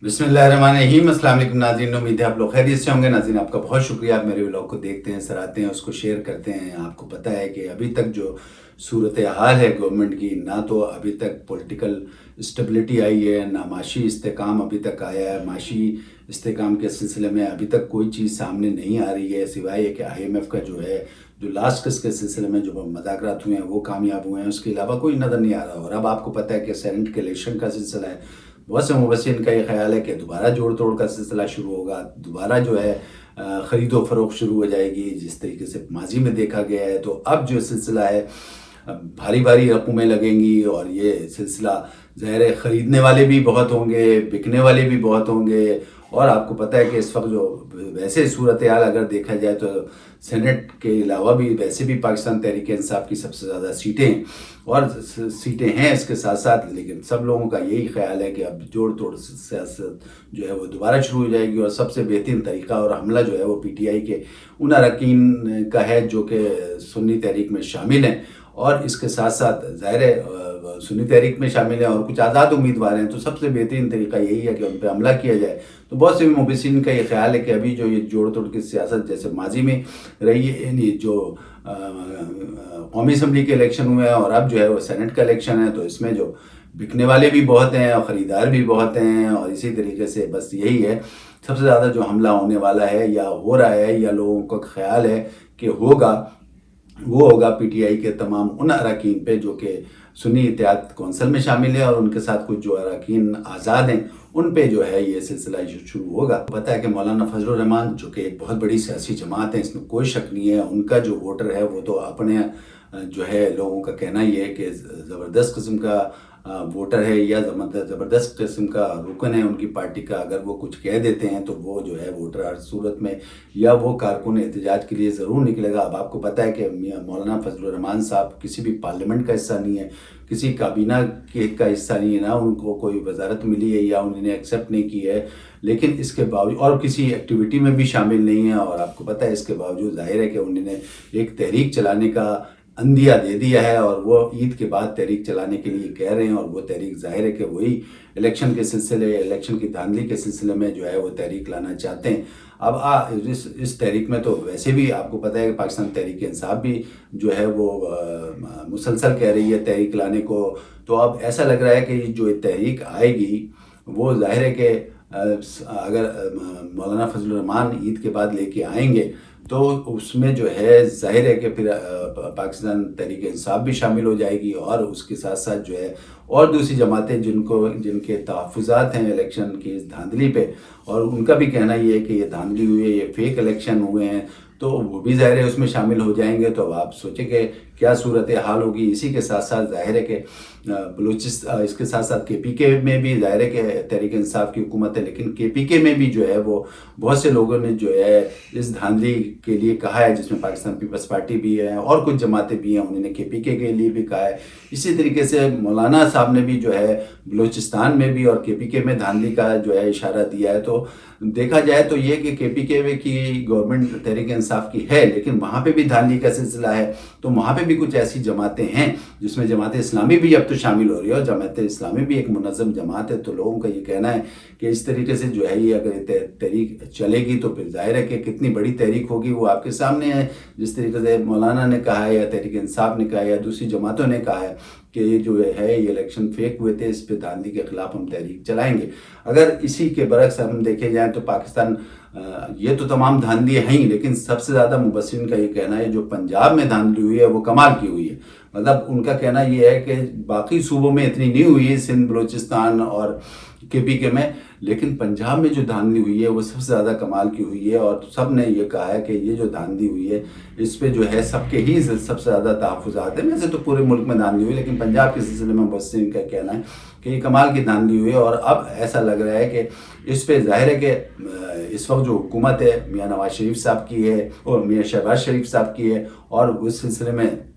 बिस्मिल्लाहिर्रहमानिर्रहीम। अस्सलाम वालेकुम नाज़रीन, उम्मीद है आप लोग खैरियत से होंगे। नाज़रीन, आपका बहुत शुक्रिया, आप मेरे व्लॉग को देखते हैं, सराहते हैं, उसको शेयर करते हैं। आपको पता है कि अभी तक जो सूरत हाल है गवर्नमेंट की, ना तो अभी तक पॉलिटिकल स्टेबिलिटी आई है, ना माशी इस्तेकाम अभी तक आया है। माशी इस्तेकाम के सिलसिले में अभी तक कोई चीज़ सामने नहीं आ रही है, सिवाय कि IMF का जो लास्ट किस्त के सिलसिले में जो मुज़ाकरात हुए हैं वो कामयाब हुए हैं, उसके अलावा कोई नज़र नहीं आ रहा। और अब आपको पता है कि सेनेट के इलेक्शन का सिलसिला है। बहुत से मुबस्सिरीन का ये ख्याल है कि दोबारा जोड़ तोड़ का सिलसिला शुरू होगा, दोबारा ख़रीदो फ़रोख्त शुरू हो जाएगी, जिस तरीके से माजी में देखा गया है। तो अब जो सिलसिला है, भारी भारी रकमें लगेंगी और ये सिलसिला ज़ाहिर है ख़रीदने वाले भी बहुत होंगे, बिकने वाले भी बहुत होंगे। और आपको पता है कि इस वक्त जो वैसे सूरत हाल अगर देखा जाए तो सेनेट के अलावा भी वैसे भी पाकिस्तान तहरीक इंसाफ की सबसे ज़्यादा सीटें और सीटें हैं इसके साथ साथ, लेकिन सब लोगों का यही ख्याल है कि अब जोड़ तोड़ सियासत जो है वो दोबारा शुरू हो जाएगी। और सबसे बेहतरीन तरीका और हमला जो है वो PTI के उन अरकान का है जो कि सुन्नी तहरीक में शामिल हैं, और इसके साथ साथ ज़ाहिर है सुन्नी तहरीक में शामिल हैं और कुछ आज़ाद उम्मीदवार हैं। तो सबसे बेहतरीन तरीका यही है कि उन पर हमला किया जाए। तो बहुत से मुबस्सिरीन का ये ख्याल है कि अभी जो ये जोड़ तोड़ की सियासत जैसे माजी में रही है, यानी जो कौमी असम्बली के इलेक्शन हुए हैं और अब जो है वो सेनेट का इलेक्शन है, तो इसमें जो बिकने वाले भी बहुत हैं और ख़रीदार भी बहुत हैं। और इसी तरीके से बस यही है, सबसे ज़्यादा जो हमला होने वाला है या हो रहा है या लोगों का ख्याल है कि होगा, वो होगा PTI के तमाम उन अरकान पे जो कि सुन्नी इत्तेहाद कौंसिल में शामिल है, और उनके साथ कुछ जो अरकान आज़ाद हैं उन पे जो है ये सिलसिला शुरू होगा। पता है कि मौलाना फजलुर रहमान जो कि एक बहुत बड़ी सियासी जमात है, इसमें कोई शक नहीं है, उनका जो वोटर है वो तो अपने जो है लोगों का कहना ही है कि ज़बरदस्त किस्म का वोटर है या ज़बरदस्त किस्म का रुकन है उनकी पार्टी का। अगर वो कुछ कह देते हैं तो वो जो है वोटर हर सूरत में या वो कारकुन एहतजाज के लिए ज़रूर निकलेगा। अब आपको पता है कि मौलाना फजलुर रहमान साहब किसी भी पार्लियामेंट का हिस्सा नहीं है, किसी काबीना का हिस्सा नहीं है, ना उनको कोई वजारत मिली है या उन्होंने एक्सेप्ट नहीं की है, लेकिन इसके बावजूद और किसी एक्टिविटी में भी शामिल नहीं है। और आपको पता है इसके बावजूद ज़ाहिर है कि उन्होंने एक तहरीक चलाने का अंदिया दे दिया है और वो ईद के बाद तहरीक चलाने के लिए कह रहे हैं। और वो तहरीक ज़ाहिर है कि वही इलेक्शन के सिलसिले, इलेक्शन की धांधली के सिलसिले में जो है वो तहरीक लाना चाहते हैं। अब इस तहरीक में तो वैसे भी आपको पता है कि पाकिस्तान तहरीक इंसाफ भी जो है वो मुसलसल कह रही है तहरीक लाने को। तो अब ऐसा लग रहा है कि जो तहरीक आएगी वो ज़ाहिर है कि अगर मौलाना फजलुर रहमान ईद के बाद लेके आएंगे तो उसमें जो है ज़ाहिर है कि फिर पाकिस्तान तहरीक इंसाफ भी शामिल हो जाएगी, और उसके साथ साथ जो है और दूसरी जमातें जिनके तहफ़्फ़ुज़ात हैं इलेक्शन की इस धांधली पे, और उनका भी कहना ये है कि ये धांधली हुई है, ये फेक इलेक्शन हुए हैं, तो वो भी ज़ाहिर है उसमें शामिल हो जाएंगे। तो अब आप सोचें कि क्या सूरत हाल होगी। इसी के साथ साथ ज़ाहिर है कि बलूचिस्तान, इसके साथ साथ KPK में भी ज़ाहिर है कि तहरीक इंसाफ की हुकूमत है, लेकिन KPK में भी जो है वो बहुत से लोगों ने जो है इस धांधली के लिए कहा है, जिसमें पाकिस्तान पीपल्स पार्टी भी है और कुछ जमातें भी हैं, उन्होंने KPK के लिए भी कहा है। इसी तरीके से मौलाना साहब ने भी जो है बलूचिस्तान में भी और KPK में धांधली का जो है इशारा दिया है। तो देखा जाए तो ये कि KPK की गवर्नमेंट तहरीक इंसाफ की है, लेकिन वहाँ पे भी धांधली का सिलसिला है। तो वहाँ पे भी कुछ ऐसी जमातें हैं जिसमें जमात इस्लामी भी अब तो शामिल हो रही है, और जमात इस्लामी भी एक मुनज़्ज़म जमात है। तो लोगों का ये कहना है कि इस तरीके से जो है ये अगर तहरीक चलेगी तो फिर ज़ाहिर है कि कितनी बड़ी तहरीक होगी वो आपके सामने है। जिस तरीके से मौलाना ने कहा है या तहरीक इंसाफ ने कहा है या दूसरी जमातों ने कहा है कि ये जो है ये इलेक्शन फेक हुए थे, इस पे धांधली के ख़िलाफ़ हम तहरीक चलाएंगे। अगर इसी के बरक्स हम देखे जाएँ तो पाकिस्तान ये तो तमाम धांधली हैं ही, लेकिन सबसे ज़्यादा मुबस्सिरीन का ये कहना है जो पंजाब में धांधली हुई है वो कमाल की हुई है। मतलब उनका कहना ये है कि बाकी सूबों में इतनी नहीं हुई है, सिंध, बलूचिस्तान और KPK में, लेकिन पंजाब में जो धांधली हुई है वो सबसे ज़्यादा कमाल की हुई है। और सब ने ये कहा है कि ये जो धांधली हुई है इस पे जो है सबके ही सबसे ज़्यादा तहफ़्फ़ुज़ात हैं। वैसे तो पूरे मुल्क में धांधली हुई, लेकिन पंजाब के सिलसिले में मुबस्सिरीन का कहना है कि ये कमाल की धांधली हुई है। और अब ऐसा लग रहा है कि इस पे ज़ाहिर है कि इस वक्त जो हुकूमत है मियाँ नवाज शरीफ साहब की है और मियाँ शहबाज शरीफ साहब की है, और उस सिलसिले में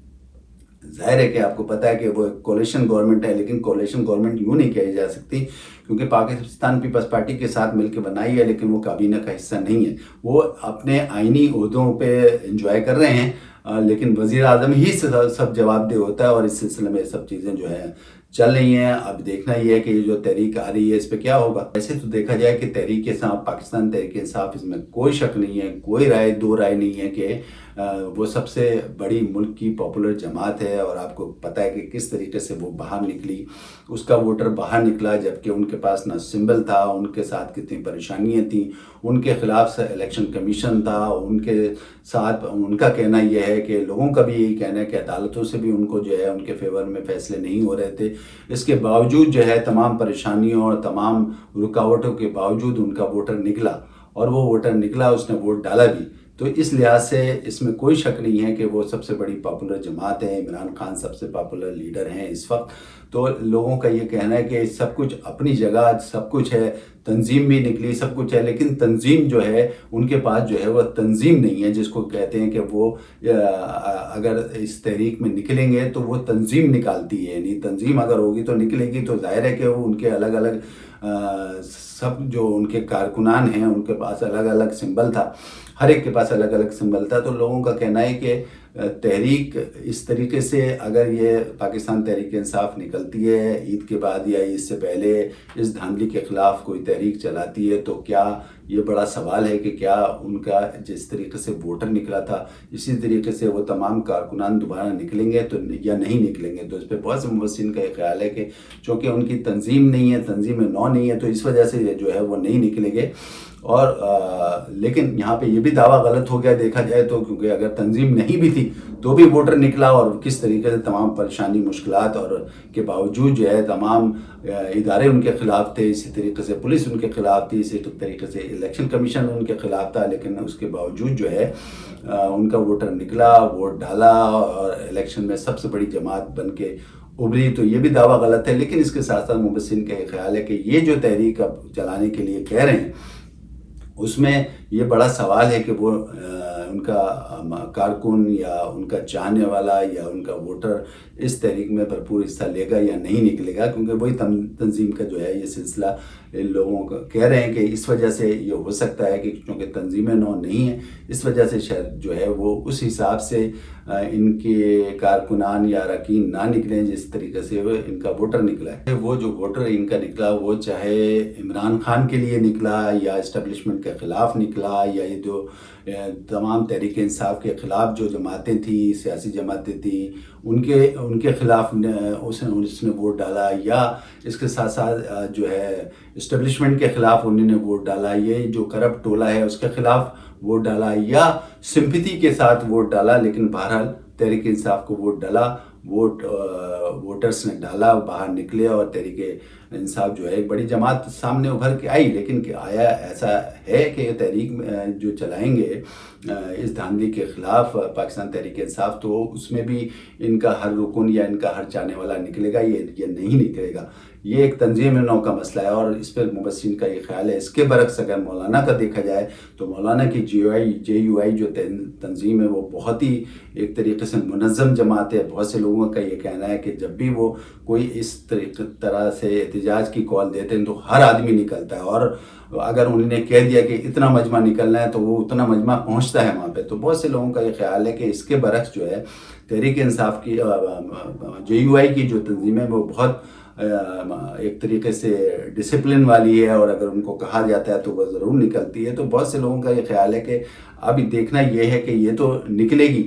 ज़ाहिर है कि आपको पता है कि वो कोalition गवर्नमेंट है, लेकिन कोalition गवर्नमेंट यूँ नहीं कही जा सकती क्योंकि पाकिस्तान पीपल्स पार्टी के साथ मिलकर बनाई है, लेकिन वो काबीना का हिस्सा नहीं है। वो अपने आइनी ओहदों पे इंजॉय कर रहे हैं, लेकिन वज़ीर आज़म ही सब जवाबदेह होता है, और इस सिलसिले में सब चीज़ें जो है चल रही हैं। अब देखना ये है कि ये जो तहरीक आ रही है इस पे क्या होगा। ऐसे तो देखा जाए कि तहरीक इंसाफ, पाकिस्तान तहरीक इंसाफ, इसमें कोई शक नहीं है, कोई दो राय नहीं है कि वो सबसे बड़ी मुल्क की पॉपुलर जमात है। और आपको पता है कि किस तरीके से वो बाहर निकली, उसका वोटर बाहर निकला जबकि उनके पास ना सिंबल था, उनके साथ कितनी परेशानियां थी, उनके खिलाफ इलेक्शन कमीशन था, उनके साथ उनका कहना यह है कि लोगों का भी यही कहना है कि अदालतों से भी उनको जो है उनके फेवर में फैसले नहीं हो रहे थे। इसके बावजूद जो है तमाम परेशानियों और तमाम रुकावटों के बावजूद उनका वोटर निकला, और वो वोटर निकला, उसने वोट डाला भी। तो इस लिहाज से इसमें कोई शक नहीं है कि वो सबसे बड़ी पॉपुलर जमात है। इमरान खान सबसे पॉपुलर लीडर हैं इस वक्त। तो लोगों का ये कहना है कि सब कुछ अपनी जगह, सब कुछ है, तंजीम भी निकली, सब कुछ है, लेकिन तंजीम जो है उनके पास जो है वो तंजीम नहीं है, जिसको कहते हैं कि वो अगर इस तहरीक में निकलेंगे तो वो तंजीम निकालती है। यानी तंजीम अगर होगी तो निकलेगी, तो जाहिर है कि वो उनके अलग अलग सब जो उनके कारकुनान हैं उनके पास अलग अलग सिंबल था, हर एक के पास अलग अलग सिंबल था। तो लोगों का कहना है कि तहरीक इस तरीके से अगर ये पाकिस्तान तहरीक इंसाफ निकलती है ईद के बाद या ईद से पहले, इस धांधली के ख़िलाफ़ कोई तहरीक चलाती है, तो क्या ये बड़ा सवाल है कि क्या उनका जिस तरीके से वोटर निकला था इसी तरीके से वो तमाम कारकुनान दोबारा निकलेंगे तो या नहीं निकलेंगे। तो इस पर बहुत से मुबस्सिरीन का ख्याल है कि चूँकि उनकी तंजीम नहीं है, तंजीम नौ नहीं है, तो इस वजह से जो है वो नहीं निकलेंगे। और लेकिन यहाँ पे ये भी दावा गलत हो गया देखा जाए तो, क्योंकि अगर तंजीम नहीं भी थी तो भी वोटर निकला, और किस तरीके से तमाम परेशानी मुश्किलात और के बावजूद जो है तमाम इदारे उनके ख़िलाफ़ थे, इसी तरीके से पुलिस उनके ख़िलाफ़ थी, इसी तरीके से इलेक्शन कमीशन उनके ख़िलाफ़ था, लेकिन उसके बावजूद जो है उनका वोटर निकला, वोट डाला और इलेक्शन में सबसे बड़ी जमात बन के उभरी। तो ये भी दावा गलत है। लेकिन इसके साथ साथ मुबस्सिरीन का ख्याल है कि ये जो तहरीक अब चलाने के लिए कह रहे हैं उसमें ये बड़ा सवाल है कि वो उनका कारकुन या उनका चाहने वाला या उनका वोटर इस तहरीक में भरपूर हिस्सा लेगा या नहीं निकलेगा, क्योंकि वही तंजीम का जो है ये सिलसिला इन लोगों को कह रहे हैं कि इस वजह से ये हो सकता है कि क्योंकि तंजीमें नौ नहीं है, इस वजह से शायद जो है वो उस हिसाब से इनके कारकुनान या अरकान ना निकलें जिस तरीके से वो इनका वोटर निकला है। वो जो वोटर इनका निकला वो चाहे इमरान खान के लिए निकला या इस्टेब्लिशमेंट के ख़िलाफ़ निकला या ये जो तमाम तहरीक इंसाफ के ख़िलाफ़ जो जमातें थी, सियासी जमातें थी, उनके ख़िलाफ़ उसने वोट डाला, या इसके साथ साथ जो है इस्टेब्लिशमेंट के ख़िलाफ़ उन्होंने वोट डाला, ये जो करप्ट टोला है उसके ख़िलाफ़ वोट डाला, या सिंपैथी के साथ वोट डाला, लेकिन बहरहाल तहरीक इंसाफ को वोट डाला, वोटर्स ने डाला, बाहर निकले और तहरीक इंसाफ जो है एक बड़ी जमात सामने उभर के आई। लेकिन आया ऐसा है कि तहरीक जो चलाएंगे इस धांधली के ख़िलाफ़ पाकिस्तान तहरीक इंसाफ, तो उसमें भी इनका हर रुकन या इनका हर चाहने वाला निकलेगा, ये नहीं निकलेगा। ये एक तंजीम नौ का मसला है और इस पर मुबस्सिरीन का ये ख्याल है। इसके बरक्स अगर मौलाना का देखा जाए तो मौलाना की JUI जो तंजीम है वो बहुत ही एक तरीके से मुनज़्ज़म जमात है। बहुत से लोगों का ये कहना है कि जब भी वो कोई इस तरह से एहतजाज की कॉल देते हैं तो हर आदमी निकलता है, और अगर उन्होंने कह दिया कि इतना मजमा निकलना है तो वो उतना मजमा पहुंचता है वहाँ पे। तो बहुत से लोगों का ये ख्याल है कि इसके बरक्स जो है तहरीक इंसाफ की JUI की जो तंजीम है वो बहुत एक तरीके से डिसिप्लिन वाली है, और अगर उनको कहा जाता है तो वह ज़रूर निकलती है। तो बहुत से लोगों का ये ख्याल है कि अभी देखना ये है कि ये तो निकलेगी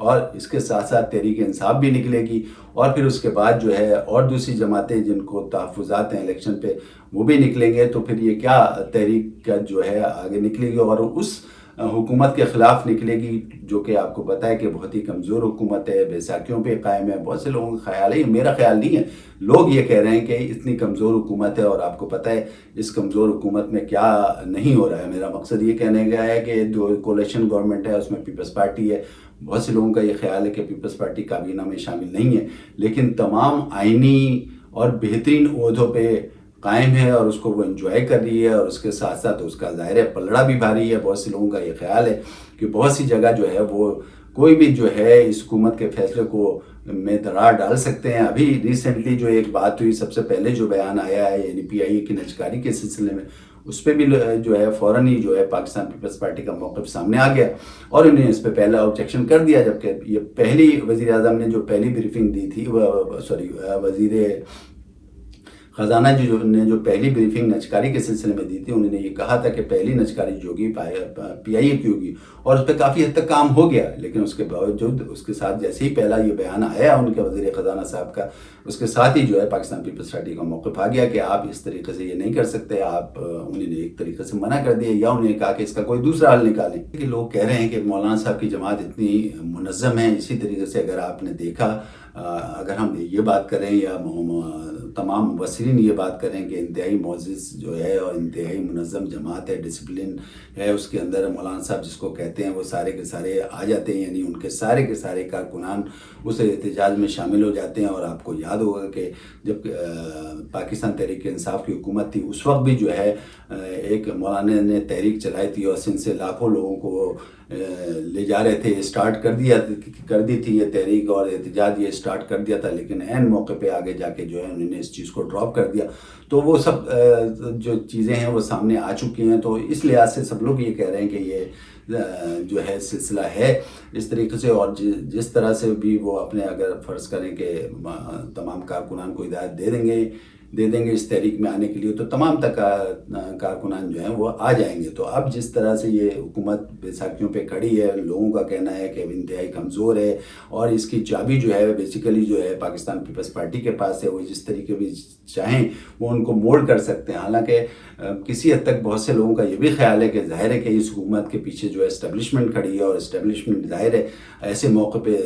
और इसके साथ साथ तहरीक इंसाफ भी निकलेगी, और फिर उसके बाद जो है और दूसरी जमातें जिनको तहफ़्फ़ुज़ात हैं इलेक्शन पे वो भी निकलेंगे। तो फिर ये क्या तहरीक का जो है आगे निकलेगी और उस हुकूमत के ख़िलाफ़ निकलेगी जो कि आपको पता है कि बहुत ही कमज़ोर हुकूमत है, बैसाखियों पे कायम है। बहुत से लोगों का ख्याल है, ये मेरा ख्याल नहीं है, लोग ये कह रहे हैं कि इतनी कमज़ोर हुकूमत है, और आपको पता है इस कमज़ोर हुकूमत में क्या नहीं हो रहा है। मेरा मकसद ये कहने का है कि जो कोalition गवर्नमेंट है उसमें पीपल्स पार्टी है। बहुत से लोगों का ये ख्याल है कि पीपल्स पार्टी काबीना में शामिल नहीं है, लेकिन तमाम आइनी और बेहतरीन ओहदों पे कायम है और उसको वो एंजॉय कर रही है, और उसके साथ साथ उसका ज़ाहिर है पलड़ा भी भारी है। बहुत से लोगों का ये ख्याल है कि बहुत सी जगह जो है वो कोई भी जो है इस हुकूमत के फैसले को में दरार डाल सकते हैं। अभी रिसेंटली जो एक बात हुई, सबसे पहले जो बयान आया है NPIA की नजकारी के सिलसिले में, اس پہ بھی جو ہے فوراً ہی جو ہے پاکستان پیپلز پارٹی کا موقف سامنے آ گیا اور انہیں اس پہ پہلا آبجیکشن کر دیا، جبکہ یہ پہلی وزیر اعظم نے جو پہلی بریفنگ دی تھی، وزیر خزانہ نے جو پہلی بریفنگ نجکاری کے سلسلے میں دی تھی، انہوں نے یہ کہا تھا کہ پہلی نجکاری جو ہوگی پی آئی اے کی ہوگی، اور اس پہ کافی حد تک کام ہو گیا، لیکن اس کے باوجود اس کے ساتھ جیسے ہی پہلا یہ بیان آیا ان کے وزیر خزانہ صاحب کا، اس کے ساتھ ہی جو ہے پاکستان پیپلز پارٹی کا موقف آ گیا کہ آپ اس طریقے سے یہ نہیں کر سکتے، آپ انہوں نے ایک طریقے سے منع کر دیا یا انہوں نے کہا کہ اس کا کوئی دوسرا حل نکالیں۔ کہ لوگ کہہ رہے ہیں کہ مولانا صاحب کی جماعت اتنی منظم ہے، اسی طریقے سے اگر آپ نے دیکھا، اگر ہم یہ بات کریں یا تمام مبصرین یہ بات کریں کہ انتہائی معزز جو ہے اور انتہائی منظم جماعت ہے، ڈسپلن ہے اس کے اندر، مولانا صاحب جس کو کہتے ہیں وہ سارے کے سارے آ جاتے ہیں، یعنی ان کے سارے کارکنان اس احتجاج میں شامل ہو جاتے ہیں۔ اور آپ کو یاد ہوگا کہ جب پاکستان تحریک انصاف کی حکومت تھی اس وقت بھی جو ہے ایک مولانا نے تحریک چلائی تھی اور سندھ سے لاکھوں لوگوں کو لے جا رہے تھے، اسٹارٹ کر دی تھی یہ تحریک اور احتجاج یہ اسٹارٹ کر دیا تھا، لیکن عین موقع پہ آگے جا کے جو ہے انہوں نے اس چیز کو ڈراپ کر دیا۔ تو وہ سب جو چیزیں ہیں وہ سامنے آ چکی ہیں، تو اس لحاظ سے سب لوگ یہ کہہ رہے ہیں کہ یہ جو ہے سلسلہ ہے اس طریقے سے، اور جس طرح سے بھی وہ اپنے اگر فرض کریں کہ تمام کارکنان کو ہدایت دے دیں گے اس تحریک میں آنے کے لیے، تو تمام تک کارکنان جو ہیں وہ آ جائیں گے۔ تو اب جس طرح سے یہ حکومت بیساکھیوں پہ کھڑی ہے، لوگوں کا کہنا ہے کہ انتہائی کمزور ہے اور اس کی چابی جو ہے بیسیکلی جو ہے پاکستان پیپلز پارٹی کے پاس ہے، وہ جس طریقے بھی چاہیں وہ ان کو موڑ کر سکتے ہیں۔ حالانکہ کسی حد تک بہت سے لوگوں کا یہ بھی خیال ہے کہ ظاہر ہے کہ اس حکومت کے پیچھے جو ہے اسٹیبلشمنٹ کھڑی ہے، اور اسٹیبلشمنٹ ظاہر ہے ایسے موقع پہ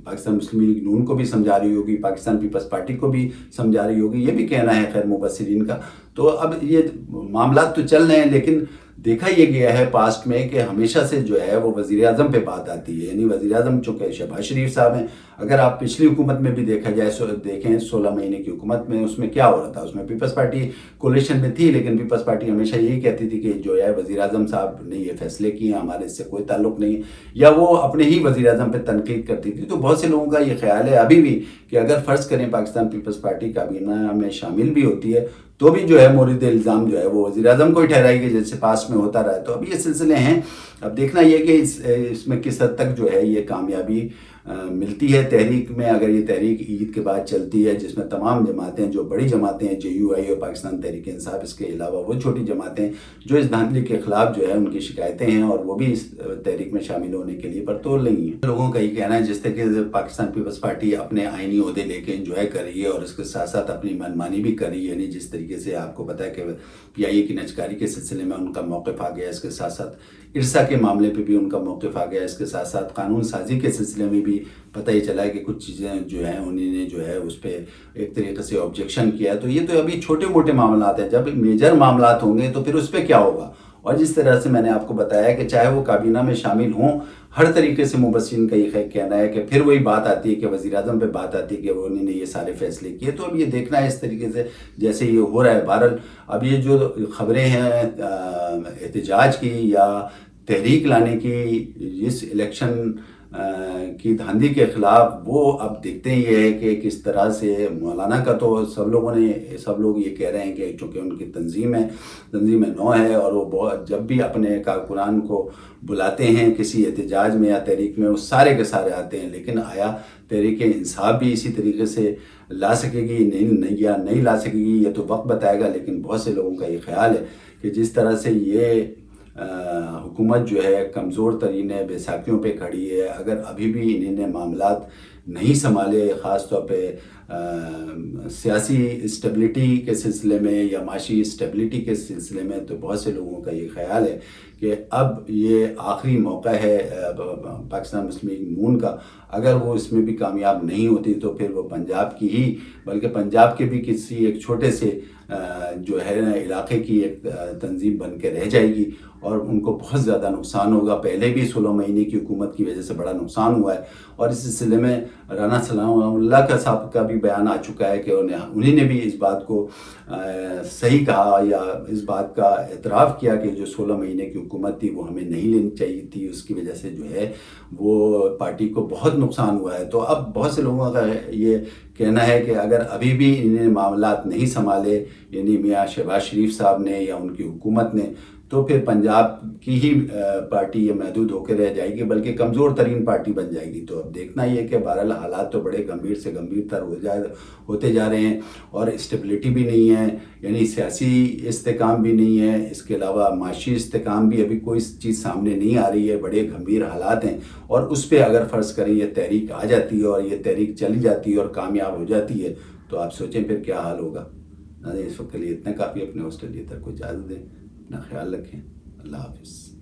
پاکستان مسلم لیگ نون کو بھی سمجھا رہی ہوگی، پاکستان پیپلز پارٹی کو بھی سمجھا رہی ہوگی، یہ بھی کہنا ہے خیر مبصرین کا۔ تو اب یہ معاملات تو چل رہے ہیں، لیکن دیکھا یہ گیا ہے پاسٹ میں کہ ہمیشہ سے جو ہے وہ وزیر اعظم پہ بات آتی ہے، یعنی وزیر اعظم چونکہ شہباز شریف صاحب ہیں۔ اگر آپ پچھلی حکومت میں بھی دیکھا جائے، دیکھیں 16 مہینے کی حکومت میں، اس میں کیا ہو رہا تھا؟ اس میں پیپلز پارٹی کولیشن میں تھی، لیکن پیپلز پارٹی ہمیشہ یہی کہتی تھی کہ جو ہے وزیر اعظم صاحب نے یہ فیصلے کیے ہیں، ہمارے اس سے کوئی تعلق نہیں، یا وہ اپنے ہی وزیر اعظم پہ تنقید کرتی تھی۔ تو بہت سے لوگوں کا یہ خیال ہے ابھی بھی کہ اگر فرض کریں پاکستان پیپلز پارٹی کابینہ میں شامل بھی ہوتی ہے تو بھی جو ہے مورد الزام جو ہے وہ وزیر اعظم کو ہی ٹھہرائے گی، جیسے پاسٹ میں ہوتا رہا ہے۔ تو اب یہ سلسلے ہیں، اب دیکھنا یہ کہ اس میں کس حد تک جو ہے یہ کامیابی ملتی ہے تحریک میں۔ اگر یہ تحریک عید کے بعد چلتی ہے، جس میں تمام جماعتیں، جو بڑی جماعتیں ہیں JUI اور پاکستان تحریک انصاف، اس کے علاوہ وہ چھوٹی جماعتیں جو اس دھاندلی کے خلاف جو ہے ان کی شکایتیں ہیں اور وہ بھی اس تحریک میں شامل ہونے کے لیے پرتول نہیں ہیں۔ لوگوں کا یہ کہنا ہے جس طرح کہ پاکستان پیپلز پارٹی اپنے آئینی عہدے لے کے انجوائے کر رہی ہے اور اس کے ساتھ ساتھ اپنی منمانی بھی کر رہی ہے، یعنی جس طریقے سے آپ کو پتہ ہے کہ PIA کی نجکاری کے سلسلے میں ان کا موقف آ گیا، اس کے ساتھ ساتھ ارسا کے معاملے پہ بھی ان کا موقف آ گیا، اس کے ساتھ ساتھ قانون سازی کے سلسلے میں بھی پتہ ہی چلا ہے کہ کچھ چیزیں جو ہیں انہوں نے جو ہے اس پہ ایک طریقے سے آبجیکشن کیا ہے۔ تو یہ تو ابھی چھوٹے موٹے معاملات ہیں، جب میجر معاملات ہوں گے تو پھر اس پہ کیا ہوگا؟ اور جس طرح سے میں نے آپ کو بتایا کہ چاہے وہ کابینہ میں شامل ہوں، ہر طریقے سے مبصرین کا یہ کہنا ہے کہ پھر وہی بات آتی ہے کہ وزیر اعظم پہ بات آتی ہے کہ انہوں نے یہ سارے فیصلے کیے۔ تو اب یہ دیکھنا ہے اس طریقے سے جیسے یہ ہو رہا ہے۔ بہرحال اب یہ جو خبریں ہیں احتجاج کی یا تحریک لانے کی اس الیکشن کی دھاندلی کے خلاف، وہ اب دیکھتے ہیں یہ ہے کہ کس طرح سے مولانا کا تو سب لوگ یہ کہہ رہے ہیں کہ چونکہ ان کی تنظیم نو ہے اور وہ جب بھی اپنے کارکنان کو بلاتے ہیں کسی احتجاج میں یا تحریک میں، وہ سارے کے سارے آتے ہیں، لیکن آیا تحریک انصاف بھی اسی طریقے سے لا سکے گی نہیں لا سکے گی، یہ تو وقت بتائے گا۔ لیکن بہت سے لوگوں کا یہ خیال ہے کہ جس طرح سے یہ حکومت جو ہے کمزور ترین ہے، بیساکھیوں پہ کھڑی ہے، اگر ابھی بھی انہوں نے معاملات نہیں سنبھالے، خاص طور پہ سیاسی اسٹیبلٹی کے سلسلے میں یا معاشی اسٹیبلٹی کے سلسلے میں، تو بہت سے لوگوں کا یہ خیال ہے کہ اب یہ آخری موقع ہے پاکستان مسلم لیگ نون کا۔ اگر وہ اس میں بھی کامیاب نہیں ہوتی تو پھر وہ پنجاب کی ہی بلکہ پنجاب کے بھی کسی ایک چھوٹے سے جو ہے علاقے کی ایک تنظیم بن کے رہ جائے گی اور ان کو بہت زیادہ نقصان ہوگا۔ پہلے بھی 16 مہینے کی حکومت کی وجہ سے بڑا نقصان ہوا ہے، اور اس سلسلے میں رانا سلام اللہ کا صاحب کا بھی بیان آ چکا ہے کہ انہیں نے بھی اس بات کو صحیح کہا یا اس بات کا اعتراف کیا کہ جو 16 مہینے کی حکومت تھی وہ ہمیں نہیں لینی چاہیے تھی، اس کی وجہ سے جو ہے وہ پارٹی کو بہت نقصان ہوا ہے۔ تو اب بہت سے لوگوں کا یہ کہنا ہے کہ اگر ابھی بھی انہیں معاملات نہیں سنبھالے، یعنی میاں شہباز شریف صاحب نے یا ان کی حکومت نے، تو پھر پنجاب کی ہی پارٹی یہ محدود ہو کے رہ جائے گی، بلکہ کمزور ترین پارٹی بن جائے گی۔ تو اب دیکھنا یہ کہ بہرحال حالات تو بڑے گمبھیر سے گمبھیر تر ہوتے جا رہے ہیں، اور اسٹیبلٹی بھی نہیں ہے، یعنی سیاسی استحکام بھی نہیں ہے، اس کے علاوہ معاشی استحکام بھی ابھی کوئی چیز سامنے نہیں آ رہی ہے، بڑے گمبھیر حالات ہیں۔ اور اس پہ اگر فرض کریں یہ تحریک آ جاتی ہے اور یہ تحریک چلی جاتی ہے اور کامیاب ہو جاتی ہے، تو آپ سوچیں پھر کیا حال ہوگا۔ اس وقت کے لیے اتنا کافی، اپنے آسٹریلیا تک کو اجازت دیں، اپنا خیال رکھیں، اللہ حافظ۔